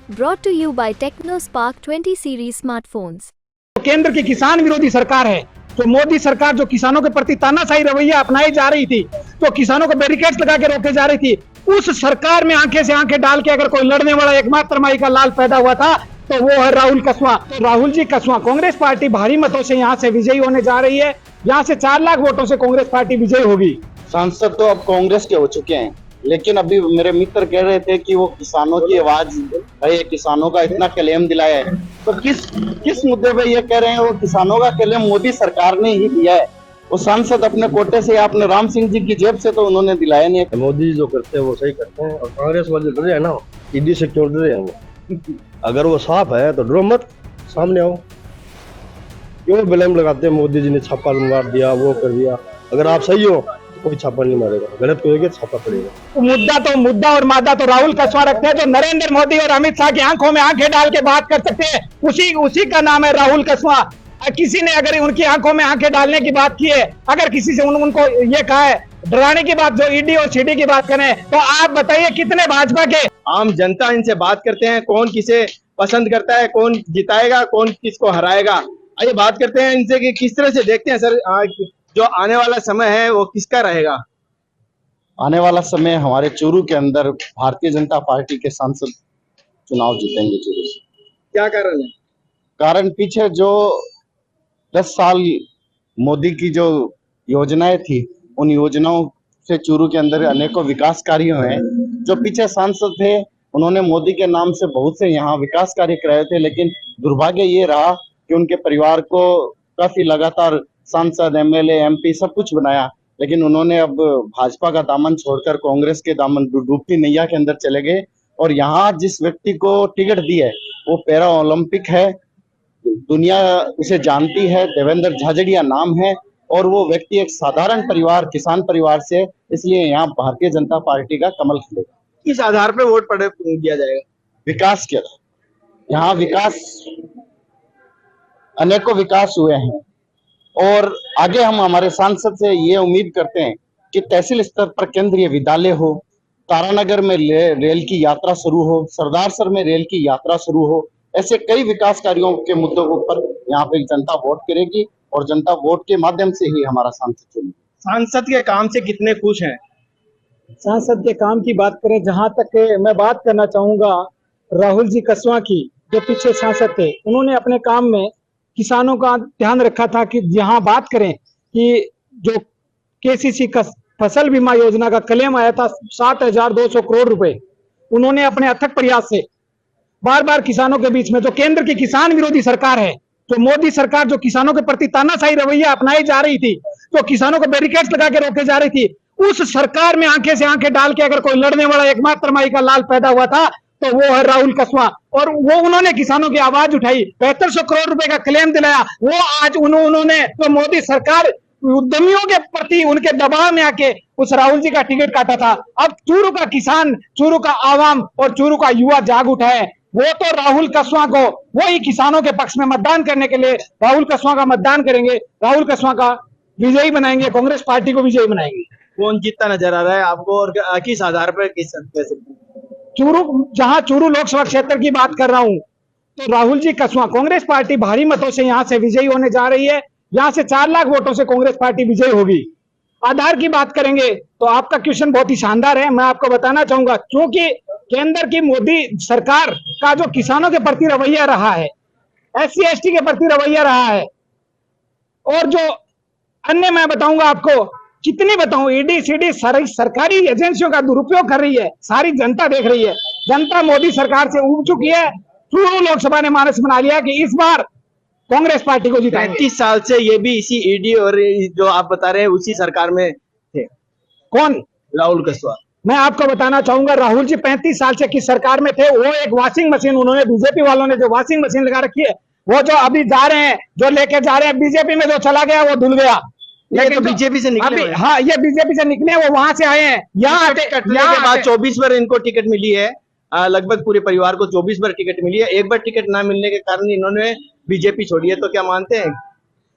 Brought to you by TechnoSpark 20 series smartphones. केंद्र की किसान विरोधी सरकार है। तो मोदी सरकार जो किसानों के प्रति तानाशाही रवैया अपनाई जा रही थी, तो किसानों को बैरिकेड्स लगा के रोके जा रही थी, उस सरकार में आंखें से आंखें डाल के अगर कोई लड़ने वाला एकमात्र माई का लाल पैदा हुआ था तो वो है राहुल कसवां। तो राहुल जी कसवां, कांग्रेस पार्टी भारी मतों से यहाँ से विजयी होने जा रही है। यहाँ से 4 लाख वोटों से कांग्रेस पार्टी विजयी होगी। सांसद तो अब कांग्रेस के हो चुके हैं, लेकिन अभी मेरे मित्र कह रहे थे कि वो किसानों की आवाज है, किसानों का इतना क्लेम दिलाया है, तो किस मुद्दे पे ये कह रहे हैं? वो किसानों का क्लेम मोदी सरकार ने ही दिया है। वो सांसद अपने कोटे से, आपने राम सिंह जी की जेब से तो उन्होंने दिलाया नहीं है। मोदी जो करते हैं वो सही करते हैं, और कांग्रेस वाले डरे हैं ना, ईडी से क्यों डरे हैं वो? अगर वो साफ है तो डरो मत, सामने आओ। क्यों ब्लेम लगाते हैं मोदी जी ने छापा मार दिया, वो कर दिया? अगर आप सही हो तो कोई छापा नहीं मारेगा, गलत करोगे छापा पड़ेगा। मुद्दा और मादा तो राहुल कसवां रखते हैं, जो नरेंद्र मोदी और अमित शाह की आंखों में आंखें डाल के बात कर सकते हैं, उसी का नाम है राहुल कसवां। किसी ने अगर उनकी आंखों में आंखें डालने की बात की है, अगर किसी से उनको ये कहा है डराने की बात, जो ईडी और सीडी की बात करें, तो आप बताइए कितने भाजपा के आम जनता इनसे बात करते हैं, कौन किसे पसंद करता है, कौन जिताएगा, कौन किसको हराएगा। आइए बात करते हैं इनसे कि किस तरह से देखते हैं सर, जो आने वाला समय है वो किसका रहेगा? आने वाला समय हमारे चूरू के अंदर भारतीय जनता पार्टी के सांसद चुनाव जीतेंगे चूरू से। क्या कारण है? कारण पीछे जो 10 साल मोदी की जो योजनाएं थी, उन योजनाओं से चूरू के अंदर अनेकों विकास कार्य हैं। जो पीछे सांसद थे उन्होंने मोदी के नाम से बहुत से यहाँ विकास कार्य कराए थे, लेकिन दुर्भाग्य ये रहा कि उनके परिवार को काफी लगातार सांसद, एमएलए, एमपी सब कुछ बनाया, लेकिन उन्होंने अब भाजपा का दामन छोड़कर कांग्रेस के दामन डूबती नैया के अंदर चले गए। और यहाँ जिस व्यक्ति को टिकट दी है वो पैरा ओलंपिक है, दुनिया उसे जानती है, देवेंद्र झाझड़िया नाम है, और वो व्यक्ति एक साधारण परिवार, किसान परिवार से, इसलिए यहाँ भारतीय जनता पार्टी का कमल खिलेगा। किस आधार पर वोट दिया जाएगा? विकास के, यहाँ विकास, अनेकों विकास हुए हैं, और आगे हम हमारे सांसद से ये उम्मीद करते हैं कि तहसील स्तर पर केंद्रीय विद्यालय हो, तारानगर में रेल की यात्रा शुरू हो, सरदार सर में रेल की यात्रा शुरू हो। ऐसे कई विकास कार्यों के मुद्दों पर यहाँ पे जनता वोट करेगी, और जनता वोट के माध्यम से ही हमारा सांसद चुनेगी। सांसद के काम से कितने खुश हैं? सांसद के काम की बात करें, जहां तक मैं बात करना चाहूंगा राहुल जी कसवां की, जो पीछे सांसद थे, उन्होंने अपने काम में किसानों का ध्यान रखा था। कि यहाँ बात करें कि जो केसीसी का फसल बीमा योजना का क्लेम आया था 7,200 करोड़ रुपए, उन्होंने अपने अथक प्रयास से बार बार किसानों के बीच में, जो केंद्र की किसान विरोधी सरकार है, तो मोदी सरकार जो किसानों के प्रति तानाशाही रवैया अपनाई जा रही थी, तो किसानों को बैरिकेड्स लगा के रोके जा रही थी, उस सरकार में आंखें से आंखें डाल के अगर कोई लड़ने वाला एकमात्र माई का लाल पैदा हुआ था तो वो है राहुल कसवां। और वो उन्होंने किसानों की आवाज उठाई, 7500 करोड़ रुपए का क्लेम दिलाया। वो आज उन्होंने तो मोदी सरकार उद्यमियों के प्रति उनके दबाव में आके उस राहुल जी का टिकट काटा था। अब चूरू का किसान, चूरू का आवाम और चूरू का युवा जाग उठा है। वो तो राहुल कसवां को, वो ही किसानों के पक्ष में मतदान करने के लिए राहुल कसवां का मतदान करेंगे, राहुल कसवां का विजयी बनाएंगे, कांग्रेस पार्टी को विजयी बनाएंगे। कौन जीतता नजर आ रहा है आपको, और किस आधार पर, किस जहां चूरू लोकसभा क्षेत्र की बात कर रहा हूं, तो राहुल जी कसवां, कांग्रेस पार्टी भारी मतों से यहां से विजयी होने जा रही है। यहां से 4 लाख वोटों से कांग्रेस पार्टी विजयी होगी। आधार की बात करेंगे तो आपका क्वेश्चन बहुत ही शानदार है। मैं आपको बताना चाहूंगा, क्योंकि केंद्र की मोदी सरकार का जो किसानों के प्रति रवैया रहा है, SC ST के प्रति रवैया रहा है, और जो अन्य मैं बताऊंगा आपको, कितनी बताऊं, ईडी सीडी सारी सरकारी एजेंसियों का दुरुपयोग कर रही है, सारी जनता देख रही है। जनता मोदी सरकार से उब चुकी है। चूरू लोकसभा ने मानस बना लिया कि इस बार कांग्रेस पार्टी को जिताएंगे। 35 साल से ये भी इसी ईडी और जो आप बता रहे हैं उसी सरकार में थे। कौन? राहुल कसवां। मैं आपको बताना चाहूंगा, राहुल जी 35 साल से किस सरकार में थे। वो एक वॉशिंग मशीन, उन्होंने बीजेपी वालों ने जो वॉशिंग मशीन लगा रखी है, वो जो अभी जा रहे हैं, जो लेके जा रहे हैं, बीजेपी में जो चला गया वो धुल गया। लेकिन तो बीजेपी से निकले, हाँ, ये बीजेपी से निकले, वो वहां से आए हैं। यहाँ कटने के बाद 24 बार इनको टिकट मिली है, लगभग पूरे परिवार को 24 बार टिकट मिली है। एक बार टिकट ना मिलने के कारण इन्होंने बीजेपी छोड़ी है। तो क्या मानते हैं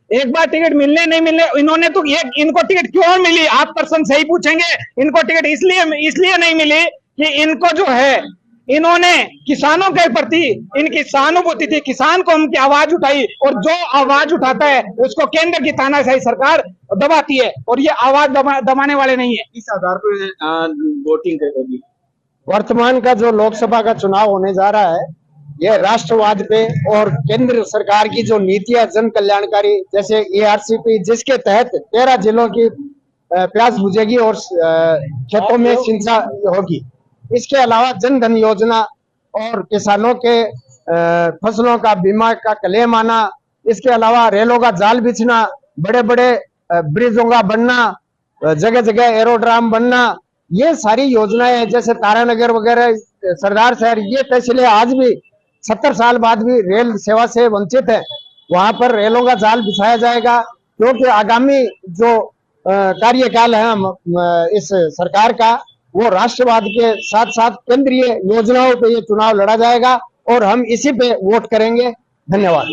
एक बार टिकट मिलने नहीं मिलने, इन्होंने तो ये, इनको टिकट क्यों मिली, आप पर्सन सही पूछेंगे। इनको टिकट इसलिए नहीं मिली कि इनको जो है, इन्होंने किसानों के प्रति इनकी सहानुभूति थी, किसान को उनकी आवाज उठाई, और जो आवाज उठाता है उसको केंद्र की तानाशाही सरकार दबाती है, और ये आवाज दबाने वाले नहीं है। इस आधार पर वोटिंग होगी। वर्तमान का जो लोकसभा का चुनाव होने जा रहा है, यह राष्ट्रवाद पे और केंद्र सरकार की जो नीतियां जन कल्याणकारी, जैसे ARCP, जिसके तहत 13 जिलों की प्यास बुझेगी और खेतों में सिंचाई होगी। इसके अलावा जन धन योजना और किसानों के फसलों का बीमा का क्लेम आना, इसके अलावा रेलों का जाल बिछना, बड़े बड़े ब्रिजों का बनना, जगह जगह एरोड्राम बनना, ये सारी योजनाएं, जैसे तारानगर वगैरह, सरदार शहर, ये तहसीलें आज भी 70 साल बाद भी रेल सेवा से वंचित है। वहां पर रेलों का जाल बिछाया जाएगा, क्योंकि आगामी जो कार्यकाल है इस सरकार का, वो राष्ट्रवाद के साथ साथ केंद्रीय योजनाओं पे ये चुनाव लड़ा जाएगा, और हम इसी पे वोट करेंगे। धन्यवाद।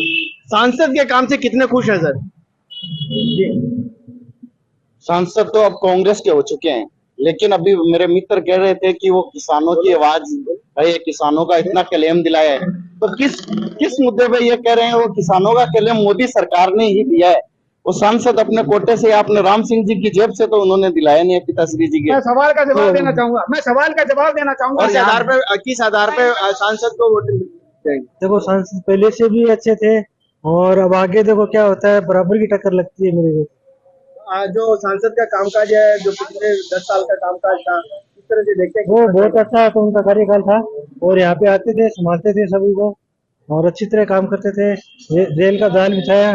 सांसद के काम से कितने खुश हैं सर? सांसद तो अब कांग्रेस के हो चुके हैं, लेकिन अभी मेरे मित्र कह रहे थे कि वो किसानों की आवाज है, किसानों का इतना क्लेम दिलाया है, तो किस मुद्दे पे ये कह रहे हैं? वो किसानों का क्लेम मोदी सरकार ने ही दिया है। वो सांसद अपने कोटे से, आपने राम सिंह जी की जेब से तो उन्होंने दिलाया नहीं है, पिताश्री जी के। मैं सवाल का जवाब देना चाहूंगा, और किस आधार पे सांसद को वोट देंगे? देखो, सांसद पहले से भी अच्छे थे, और अब आगे देखो क्या होता है, बराबर की टक्कर लगती है मेरे को। जो सांसद का कामकाज है, जो पिछले 10 साल का कामकाज था, इस तरह से देखते हैं वो बहुत अच्छा तो उनका कार्यकाल था, और यहाँ पे आते थे, संभालते थे सभी को, और अच्छी तरह काम करते थे। रेल का जाल बिछाया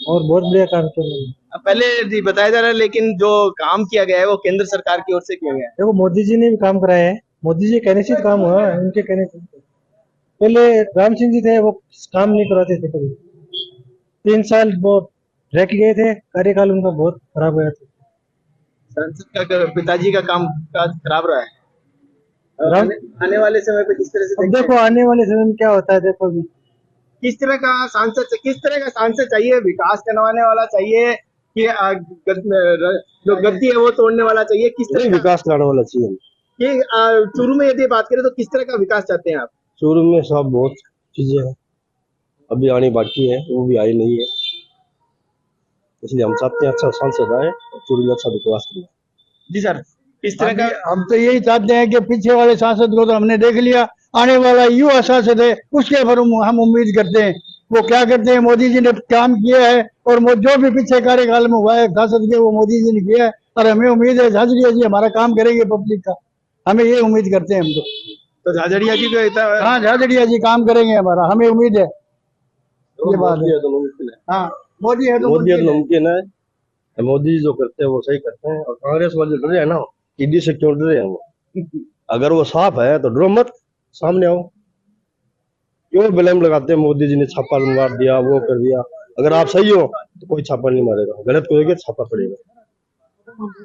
और बहुत बढ़िया काम किया। पहले जी बताया जा रहा है, लेकिन जो काम किया गया है वो केंद्र सरकार की ओर से किया गया है। देखो, मोदी जी ने भी काम कराया है, मोदी जी कहने से काम हुआ है, उनके कहने से। पहले राम सिंह जी थे, वो काम नहीं कराते थे कभी, 3 साल वो रह के गए थे, कार्यकाल उनका बहुत खराब गया था। सांसद का पिताजी का काम काज खराब रहा है। आने वाले समय पे किस तरह से देखो, आने वाले समय में क्या होता है, देखो अभी किस तरह का सांसद चाहिए? विकास करवाने वाला चाहिए कि जो गद्दी है वो तोड़ने वाला चाहिए? किस तरह का विकास कराने वाला चाहिए। कि चूरू में यदि बात करें तो किस तरह का विकास चाहते हैं आप? चूरू में सब बहुत चीजें हैं, अभी आनी बाकी है, वो भी आई नहीं है, इसलिए हम चाहते हैं अच्छा सांसद आए और चूरू में अच्छा विकास करें। जी सर, किस तरह का? हम तो यही चाहते हैं कि पीछे वाले सांसद को तो हमने देख लिया, आने वाला युवा सांसद है, उसके पर हम उम्मीद करते हैं वो क्या करते हैं। मोदी जी ने काम किया है, और जो भी पीछे कार्यकाल में हुआ है सांसद के, वो मोदी जी ने किया है, और हमें उम्मीद है झाझड़िया जी हमारा काम करेंगे पब्लिक का, हमें ये उम्मीद करते हैं हम तो झाझड़िया जी को हाँ, झाझड़िया जी काम करेंगे हमारा, हमें उम्मीद है। ये बात है। हाँ, मोदी है तो मुमकिन है। मोदी जी जो करते हैं वो सही करते हैं, और कांग्रेस वाले डरे हैं ना, ईडी से क्यों डरे हैं वो? अगर वो साफ है तो डरो मत, सामने आओ। क्यों ब्लेम लगाते हैं मोदी जी ने छापा मार दिया, वो कर दिया? अगर आप सही हो तो कोई छापा नहीं मारेगा, गलत करोगे छापा पड़ेगा।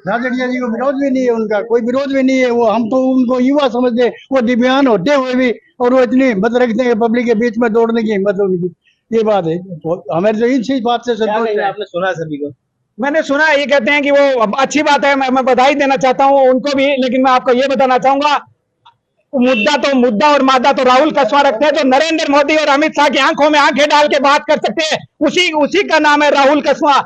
झाझड़िया जी को विरोध भी नहीं है, उनका कोई विरोध भी नहीं है। वो हम तो उनको युवा समझते हैं, वो दिव्यांग होते हुए भी, और वो इतनी हिम्मत रखते हैं पब्लिक के बीच में दौड़ने की हिम्मत उनकी। ये बात है, हमें तो इसी बात से संतोष है। आपने सुना सभी को? मैंने सुना, ये कहते हैं कि वो अच्छी बात है, मैं बधाई देना चाहता हूँ उनको भी, लेकिन मैं आपको ये बताना चाहूंगा, मुद्दा और मादा तो राहुल कसवा रखते हैं, जो नरेंद्र मोदी और अमित शाह की आंखों में आंखें डाल के बात कर सकते हैं, उसी का नाम है राहुल कसवा।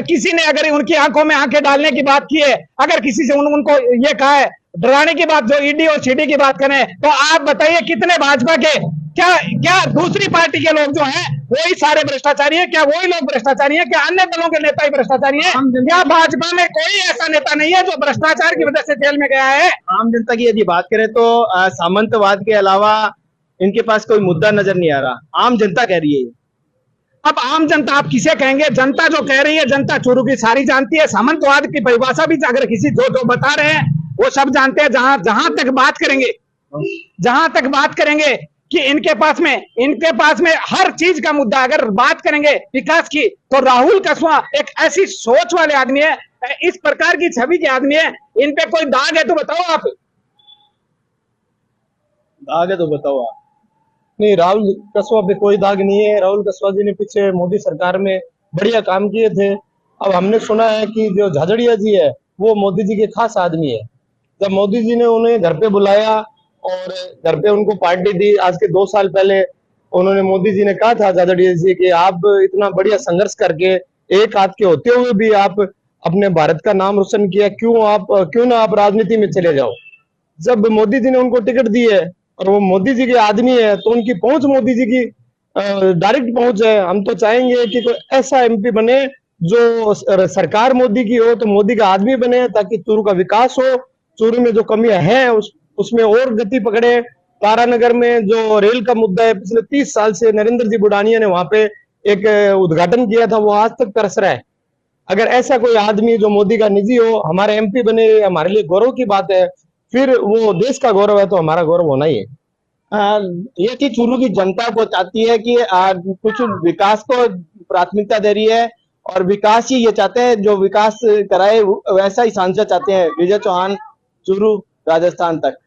किसी ने अगर उनकी आंखों में आंखें डालने की बात की है, अगर किसी से उनको ये कहा है डराने की बात, जो ईडी और सीडी की बात करें, तो आप बताइए कितने भाजपा के, क्या दूसरी पार्टी के लोग जो हैं वही सारे भ्रष्टाचारी हैं? क्या वही लोग भ्रष्टाचारी हैं? क्या अन्य दलों के नेता ही भ्रष्टाचारी हैं? क्या भाजपा में कोई ऐसा नेता नहीं है जो भ्रष्टाचार की वजह से जेल में गया है? आम जनता की यदि बात करें तो सामंतवाद के अलावा इनके पास कोई मुद्दा नजर नहीं आ रहा, आम जनता कह रही है। अब आम जनता आप किसे कहेंगे? जनता जो कह रही है, जनता चूरू की सारी जानती है। सामंतवाद की परिभाषा भी अगर किसी जो बता रहे हैं वो सब जानते हैं। जहां तक बात करेंगे कि इनके पास में हर चीज का मुद्दा, अगर बात करेंगे विकास की, तो राहुल कसवा एक ऐसी सोच वाले आदमी है, इस प्रकार की छवि के आदमी है। इन पे कोई दाग है तो बताओ आप। दाग है तो बताओ आप। नहीं, राहुल कसवा पे कोई दाग नहीं है। राहुल कसवा जी ने पीछे मोदी सरकार में बढ़िया काम किए थे। अब हमने सुना है कि जो झाझड़िया जी है वो मोदी जी के खास आदमी है। जब मोदी जी ने उन्हें घर पे बुलाया और घर पे उनको पार्टी दी। आज के 2 साल पहले उन्होंने, मोदी जी ने कहा था ज्यादा जी कि आप इतना बढ़िया संघर्ष करके एक हाथ के होते हुए भी आप अपने भारत का नाम रोशन किया, क्यों ना आप राजनीति में चले जाओ। जब मोदी जी ने उनको टिकट दी है और वो मोदी जी के आदमी है, तो उनकी पहुंच मोदी जी की डायरेक्ट पहुंच है। हम तो चाहेंगे कि कोई ऐसा एमपी बने जो सरकार मोदी की हो, तो मोदी का आदमी बने, ताकि चूरू का विकास हो। चूरू में जो कमियां हैं उसमें और गति पकड़े। तारानगर में जो रेल का मुद्दा है, पिछले 30 साल से नरेंद्र जी बुडानिया ने वहां पे एक उद्घाटन किया था, वो आज तक तरस रहा है। अगर ऐसा कोई आदमी जो मोदी का निजी हो हमारे एमपी बने, हमारे लिए गौरव की बात है। फिर वो देश का गौरव है, तो हमारा गौरव होना ही है। ये कि चूरू की जनता को चाहती है कि कुछ विकास को प्राथमिकता दे रही है, और विकास ही ये चाहते हैं, जो विकास कराए वैसा ही सांसद चाहते हैं। विजय चौहान, चूरू, राजस्थान तक।